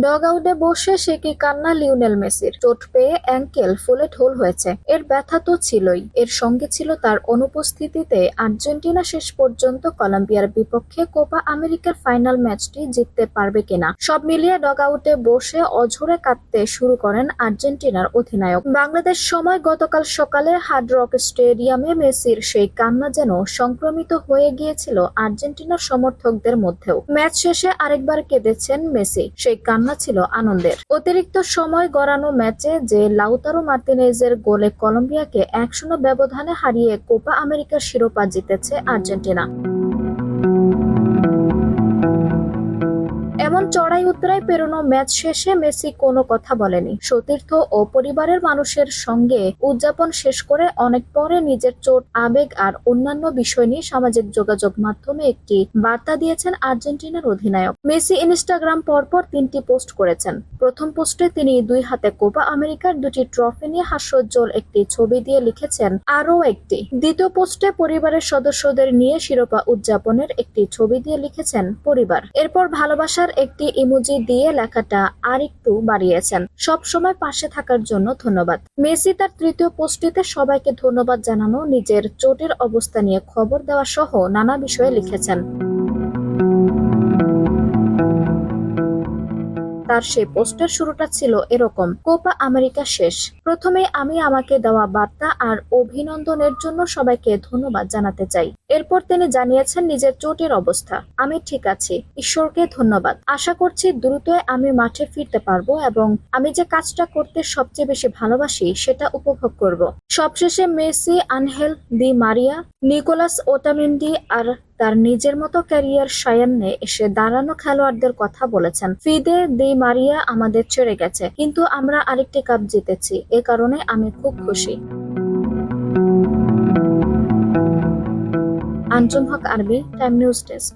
Dog আউটে বসে সে কি কান্না লিওনেল মেসির। চোট পেয়ে অ্যাঙ্কেল ফুলে ঢোল হয়েছে। এর ব্যথা তো ছিলই, এর সঙ্গে ছিল তার অনুপস্থিতিতে আর্জেন্টিনা শেষ পর্যন্ত কলম্বিয়ার বিপক্ষে কোপা আমেরিকার ফাইনাল ম্যাচটি জিততে পারবে কিনা। সব মিলিয়ে ডগ আউটে বসে অঝরে কাঁদতে শুরু করেন আর্জেন্টিনার অধিনায়ক। বাংলাদেশ সময় গতকাল সকালে হার্ড রক স্টেডিয়ামে মেসির সেই কান্না যেন সংক্রমিত হয়ে গিয়েছিল আর্জেন্টিনার সমর্থকদের মধ্যেও। ম্যাচ শেষে আরেকবার কেঁদেছেন মেসি। সেই কান্না ছিল আনন্দের। অতিরিক্ত সময় গড়ানো ম্যাচে যে লাউতারো মার্তিনেজের গোলে কলম্বিয়াকে 1-0 ব্যবধানে হারিয়ে কোপা আমেরিকার শিরোপা জিতেছে আর্জেন্টিনা। এমন চড়াই উতরাই পেরোনো ম্যাচ শেষে মেসি কোনো কথা বলেনি। সতীর্থ ও পরিবারের মানুষের সঙ্গে উদযাপন শেষ করে অনেক পরে নিজের চোট, আবেগ আর অন্যান্য বিষয় নিয়ে সামাজিক যোগাযোগ মাধ্যমে একটি বার্তা দিয়েছেন আর্জেন্টিনার অধিনায়ক। মেসি ইনস্টাগ্রাম পরপর 3টি পোস্ট করেছেন। প্রথম পোস্টে তিনি 2 হাতে কোপা আমেরিকার 2টি ট্রফি নিয়ে হাস্যোজ্জ্বল একটি ছবি দিয়ে লিখেছেন আরও একটি। দ্বিতীয় পোস্টে পরিবারের সদস্যদের নিয়ে শিরোপা উদযাপনের একটি ছবি দিয়ে লিখেছেন পরিবার। এরপর ভালোবাসার একটি ইমোজি দিয়ে লেখাটা আর একটু বাড়িয়েছেন, সব সময় পাশে থাকার জন্য ধন্যবাদ। মেসি তার তৃতীয় পোস্টটিতে সবাইকে ধন্যবাদ জানানো, নিজের চোটের অবস্থা নিয়ে খবর দেওয়া সহ নানা বিষয়ে লিখেছেন। তার সেই পোস্টের শুরুটা ছিল এরকম: কোপা আমেরিকা শেষ। প্রথমে আমি আমাকে দেওয়া বার্তা আর অভিনন্দনের জন্য সবাইকে ধন্যবাদ জানাতে চাই। এরপর তিনি জানিয়েছেন নিজের চোটের অবস্থা। আমি ঠিক আছি, ঈশ্বরকে ধন্যবাদ। আশা করছি দ্রুতই আমি মাঠে ফিরতে পারবো এবং আমি যে কাজটা করতে সবচেয়ে বেশি ভালোবাসি সেটা উপভোগ করব। সবশেষে Messi Angel Di Maria, Nicolas Otamendi আর তার নিজের মতো ক্যারিয়ার সায়ান্নে এসে দাঁড়ানো খেলোয়াড়দের কথা বলেছেন। ফিদে দি মারিয়া আমাদের ছেড়ে গেছে, কিন্তু আমরা আরেকটি কাপ জিতেছি, এ কারণে আমি খুব খুশি। আঞ্জুম হক আরবি, টাইম নিউজ ডেস্ক।